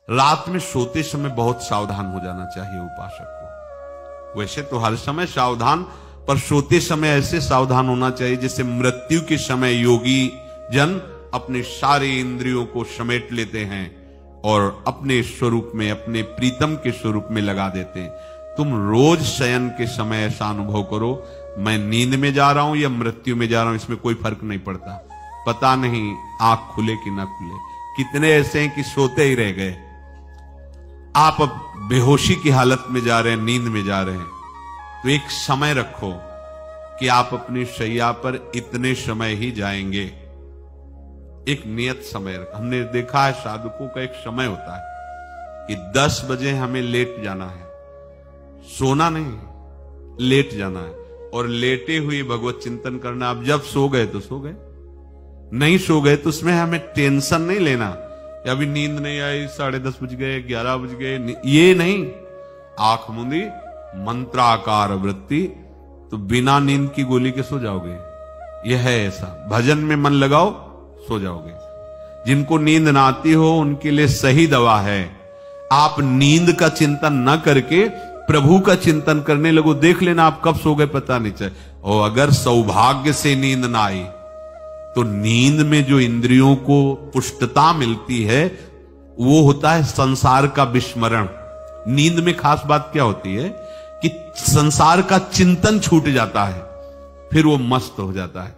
रात में सोते समय बहुत सावधान हो जाना चाहिए उपासक को। वैसे तो हर समय सावधान, पर सोते समय ऐसे सावधान होना चाहिए जैसे मृत्यु के समय योगी जन अपने सारे इंद्रियों को समेट लेते हैं और अपने स्वरूप में, अपने प्रीतम के स्वरूप में लगा देते हैं। तुम रोज शयन के समय ऐसा अनुभव करो, मैं नींद में जा रहा हूं या मृत्यु में जा रहा हूं, इसमें कोई फर्क नहीं पड़ता। पता नहीं आंख खुले कि ना खुले। कितने ऐसे हैं कि सोते ही रह गए। आप अब बेहोशी की हालत में जा रहे हैं, नींद में जा रहे हैं, तो एक समय रखो कि आप अपनी शैया पर इतने समय ही जाएंगे। एक नियत समय रखो। हमने देखा है साधुकों का एक समय होता है कि 10 बजे हमें लेट जाना है, सोना नहीं, लेट जाना है, और लेटे हुए भगवत चिंतन करना। अब जब सो गए तो सो गए, नहीं सो गए तो उसमें हमें टेंशन नहीं लेना, अभी नींद नहीं आई, 10:30 बज गए, 11 बज गए, ये नहीं। आंख मूंदी, मंत्राकार वृत्ति, तो बिना नींद की गोली के सो जाओगे। यह है ऐसा। भजन में मन लगाओ, सो जाओगे। जिनको नींद ना आती हो उनके लिए सही दवा है, आप नींद का चिंतन न करके प्रभु का चिंतन करने लगो। देख लेना आप कब सो गए पता नहीं चले। और अगर सौभाग्य से नींद ना आई तो नींद में जो इंद्रियों को पुष्टता मिलती है वो होता है संसार का विस्मरण। नींद में खास बात क्या होती है कि संसार का चिंतन छूट जाता है, फिर वो मस्त हो जाता है।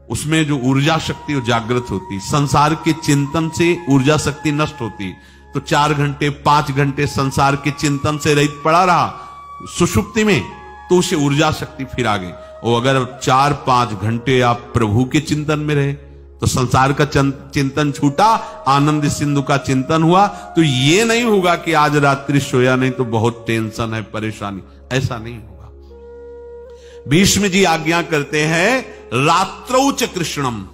उसमें जो ऊर्जा शक्ति वो जागृत होती, संसार के चिंतन से ऊर्जा शक्ति नष्ट होती। तो 4 घंटे 5 घंटे संसार के चिंतन से रहित पड़ा रहा सुषुप्ति में, तो उसे ऊर्जा शक्ति फिर आ गई। और अगर 4-5 घंटे आप प्रभु के चिंतन में रहे तो संसार का चिंतन छूटा, आनंद सिंधु का चिंतन हुआ। तो ये नहीं होगा कि आज रात्रि सोया नहीं तो बहुत टेंशन है, परेशानी, ऐसा नहीं होगा। भीष्म जी आज्ञा करते हैं रात्रौ च कृष्णम।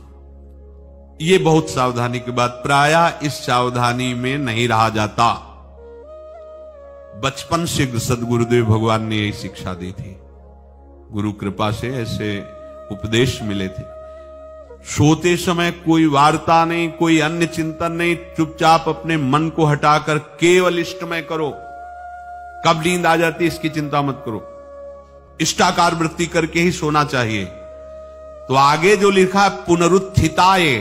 ये बहुत सावधानी की बात, प्रायः इस सावधानी में नहीं रहा जाता। बचपन से सदगुरुदेव भगवान ने यही शिक्षा दी थी, गुरु कृपा से ऐसे उपदेश मिले थे। सोते समय कोई वार्ता नहीं, कोई अन्य चिंतन नहीं, चुपचाप अपने मन को हटाकर केवल इष्टमय करो। कब नींद आ जाती है इसकी चिंता मत करो, इष्टाकार वृत्ति करके ही सोना चाहिए। तो आगे जो लिखा है पुनरुत्थिताये,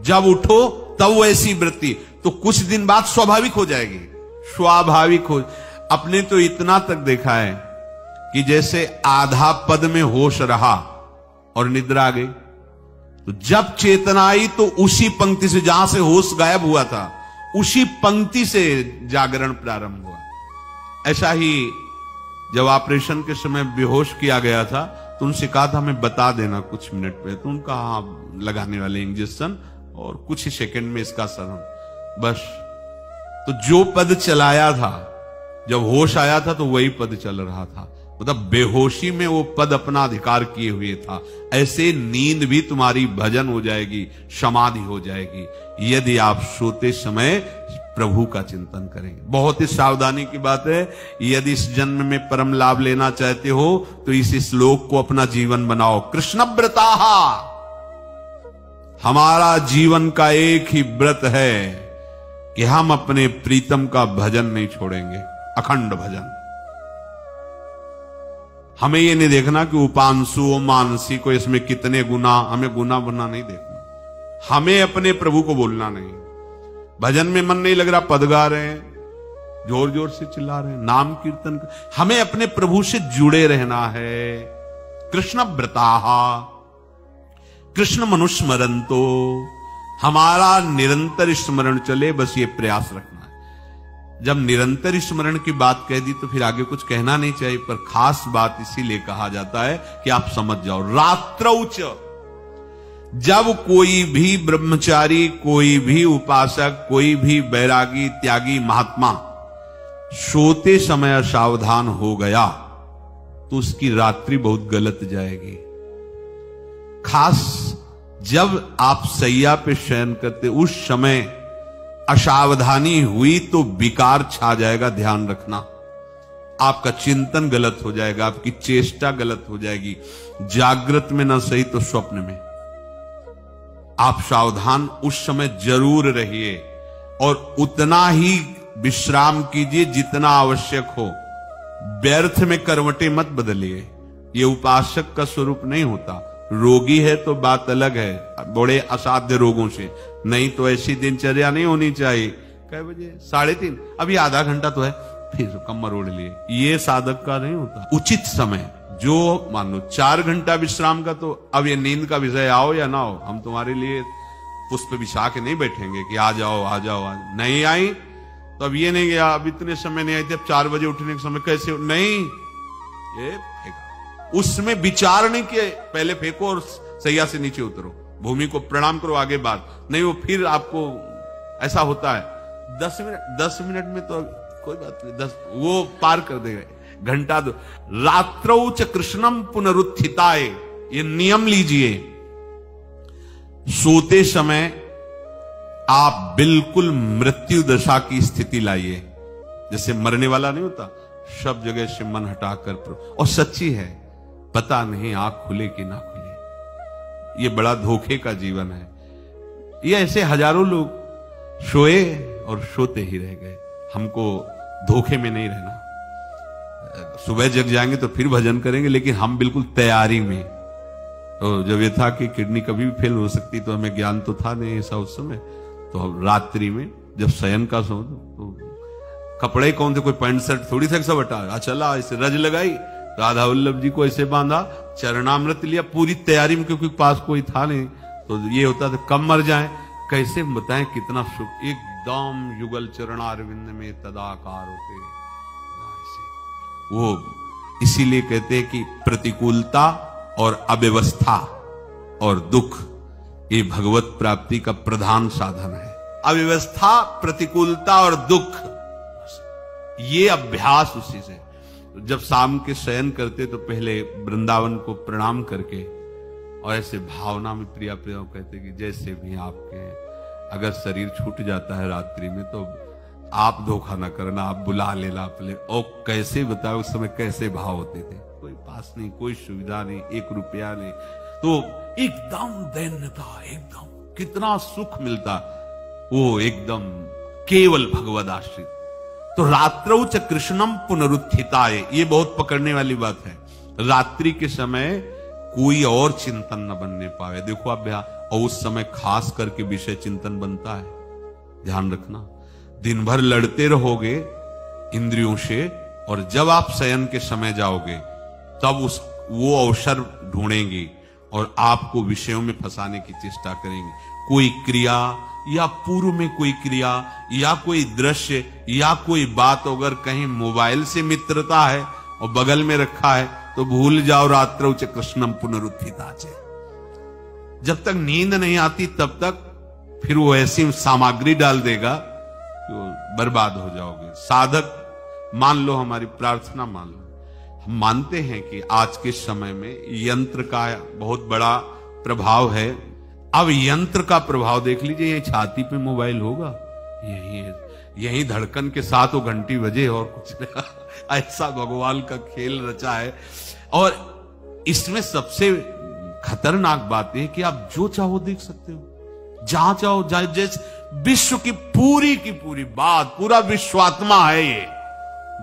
जब उठो तब वैसी वृत्ति, तो कुछ दिन बाद स्वाभाविक हो जाएगी, स्वाभाविक हो। अपने तो इतना तक देखा है कि जैसे आधा पद में होश रहा और निद्रा आ गई, तो जब चेतना आई तो उसी पंक्ति से, जहां से होश गायब हुआ था, उसी पंक्ति से जागरण प्रारंभ हुआ। ऐसा ही जब ऑपरेशन के समय बेहोश किया गया था तो उनसे कहा था हमें बता देना कुछ मिनट पे, तो उनका हाँ लगाने वाले इंजेक्शन और कुछ ही सेकंड में इसका असर, बस। तो जो पद चलाया था, जब होश आया था तो वही पद चल रहा था, मतलब बेहोशी में वो पद अपना अधिकार किए हुए था। ऐसे नींद भी तुम्हारी भजन हो जाएगी, समाधि हो जाएगी, यदि आप सोते समय प्रभु का चिंतन करेंगे। बहुत ही सावधानी की बात है। यदि इस जन्म में परम लाभ लेना चाहते हो तो इस श्लोक को अपना जीवन बनाओ। कृष्णव्रताः, हमारा जीवन का एक ही व्रत है कि हम अपने प्रीतम का भजन नहीं छोड़ेंगे, अखंड भजन। हमें ये नहीं देखना कि उपांशु मानसी को इसमें कितने गुना, हमें गुना बना नहीं देखना। हमें अपने प्रभु को बोलना नहीं। भजन में मन नहीं लग रहा, पद गा रहे हैं, जोर जोर से चिल्ला रहे हैं, नाम कीर्तन हमें अपने प्रभु से जुड़े रहना है। कृष्णव्रताः कृष्ण मनुस्मरन्तो, हमारा निरंतर स्मरण चले, बस ये प्रयास रखना है। जब निरंतर स्मरण की बात कह दी तो फिर आगे कुछ कहना नहीं चाहिए, पर खास बात इसीलिए कहा जाता है कि आप समझ जाओ। रात्रौ च, जब कोई भी ब्रह्मचारी, कोई भी उपासक, कोई भी बैरागी त्यागी महात्मा सोते समय असावधान हो गया तो उसकी रात्रि बहुत गलत जाएगी। खास जब आप सैया पे शयन करते उस समय असावधानी हुई तो विकार छा जाएगा, ध्यान रखना। आपका चिंतन गलत हो जाएगा, आपकी चेष्टा गलत हो जाएगी, जागृत में ना सही तो स्वप्न में। आप सावधान उस समय जरूर रहिए और उतना ही विश्राम कीजिए जितना आवश्यक हो। व्यर्थ में करवटें मत बदलिए, ये उपासक का स्वरूप नहीं होता। रोगी है तो बात अलग है, बड़े असाध्य रोगों से, नहीं तो ऐसी दिनचर्या नहीं होनी चाहिए। कै बजे? 3:30, अभी आधा घंटा तो है, फिर कमर ओढ़ लिए। ये साधक का नहीं होता। उचित समय, जो मान लो 4 घंटा विश्राम का, तो अब ये नींद का विषय आओ या ना हो, हम तुम्हारे लिए पुष्प बिछा के नहीं बैठेंगे कि आ जाओ आ जाओ आ जाओ। नहीं आई तो अब ये नहीं गया, अब इतने समय नहीं आई थे, अब 4 बजे उठने के समय कैसे? नहीं, ये फेंका। उसमें विचार नहीं किए, पहले फेंको और सैया से नीचे उतरो, भूमि को प्रणाम करो, आगे बात नहीं। वो फिर आपको ऐसा होता है 10 मिनट में तो कोई बात नहीं, 10 वो पार कर देगा, घंटा दो। रात्रौ च कृष्णम पुनरुत्थिताय, ये नियम लीजिए। सोते समय आप बिल्कुल मृत्यु दशा की स्थिति लाइए, जैसे मरने वाला नहीं होता, सब जगह से मन हटाकर। और सच्ची है, पता नहीं आंख खुले कि ना खुले, ये बड़ा धोखे का जीवन है। ये ऐसे हजारों लोग सोए और सोते ही रह गए। हमको धोखे में नहीं रहना। सुबह जग जाएंगे तो फिर भजन करेंगे, लेकिन हम बिल्कुल तैयारी में। तो जब ये था कि किडनी कभी भी फेल हो सकती, तो हमें ज्ञान तो था नहीं ऐसा उस समय, तो रात्रि में जब शयन का सो, तो कपड़े कौन थे, कोई पैंट शर्ट थोड़ी सा सब हटा, चला ऐसे रज लगाई, राधा वल्लभ जी को ऐसे बांधा, चरणामृत लिया, पूरी तैयारी में, क्योंकि पास कोई था नहीं। तो ये होता था कब मर जाए, कैसे बताएं कितना सुख, एकदम युगल चरणारविंद में तदाकार होते। वो इसीलिए कहते हैं कि प्रतिकूलता और अव्यवस्था और दुख ये भगवत प्राप्ति का प्रधान साधन है। अव्यवस्था, प्रतिकूलता और दुख, ये अभ्यास उसी से। जब शाम के शयन करते तो पहले वृंदावन को प्रणाम करके और ऐसे भावना में प्रिया प्रिया कहते कि जैसे भी आपके अगर शरीर छूट जाता है रात्रि में तो आप धोखा ना करना, आप बुला लेना अपने। और कैसे बताओ उस समय कैसे भाव होते थे, कोई पास नहीं, कोई सुविधा नहीं, 1 रुपया नहीं, तो एकदम दैन्यता, एकदम कितना सुख मिलता, वो एकदम केवल भगवद आश्रित। तो रात्रौ च कृष्णम पुनरुत्थिताय, ये बहुत पकड़ने वाली बात है। रात्रि के समय कोई और चिंतन न बनने पावे। देखो अभ्यास, और उस समय खास करके विषय चिंतन बनता है, ध्यान रखना। दिन भर लड़ते रहोगे इंद्रियों से, और जब आप शयन के समय जाओगे तब वो अवसर ढूंढेंगे और आपको विषयों में फंसाने की चेष्टा करेंगे। कोई क्रिया या पूर्व में कोई क्रिया या कोई दृश्य या कोई बात, अगर कहीं मोबाइल से मित्रता है और बगल में रखा है तो भूल जाओ, रात्रौ च कृष्णम पुनरुत्थिताच। जब तक नींद नहीं आती तब तक फिर वो ऐसी सामग्री डाल देगा तो बर्बाद हो जाओगे। साधक मान लो, हमारी प्रार्थना मान लो, हम मानते हैं कि आज के समय में यंत्र का बहुत बड़ा प्रभाव है। अब यंत्र का प्रभाव देख लीजिए, यही छाती पे मोबाइल होगा, यही धड़कन के साथ वो घंटी बजे और कुछ नहीं। ऐसा भगवान का खेल रचा है। और इसमें सबसे खतरनाक बात है कि आप जो चाहो देख सकते हो, जहां चाहो, जैसे विश्व की पूरी बात, पूरा विश्वात्मा है, ये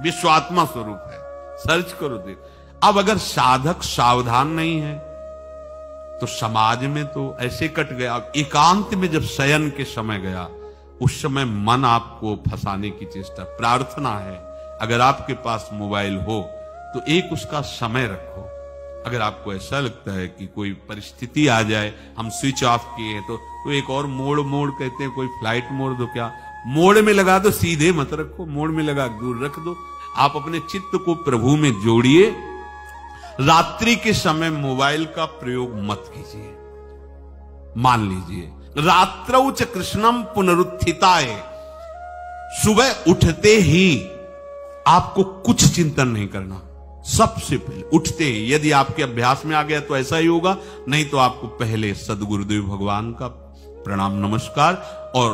विश्वात्मा स्वरूप है, सर्च करो देख। अब अगर साधक सावधान नहीं है तो समाज में तो ऐसे कट गया। अब एकांत में जब शयन के समय गया, उस समय मन आपको फंसाने की चेष्टा। प्रार्थना है, अगर आपके पास मोबाइल हो तो एक उसका समय रखो। अगर आपको ऐसा लगता है कि कोई परिस्थिति आ जाए, हम स्विच ऑफ किए हैं, तो एक और मोड कहते हैं, कोई फ्लाइट मोड दो, क्या मोड में लगा दो, सीधे मत रखो, मोड में लगा दूर रख दो। आप अपने चित्त को प्रभु में जोड़िए। रात्रि के समय मोबाइल का प्रयोग मत कीजिए। मान लीजिए रात्रौ च कृष्णम पुनरुत्थिताय, सुबह उठते ही आपको कुछ चिंतन नहीं करना। सबसे पहले उठते ही, यदि आपके अभ्यास में आ गया तो ऐसा ही होगा, नहीं तो आपको पहले सदगुरुदेव भगवान का प्रणाम नमस्कार और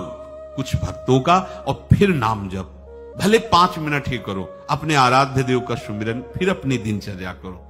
कुछ भक्तों का, और फिर नाम जप। भले 5 मिनट ही करो, अपने आराध्य देव का सुमिरन, फिर अपनी दिनचर्या करो।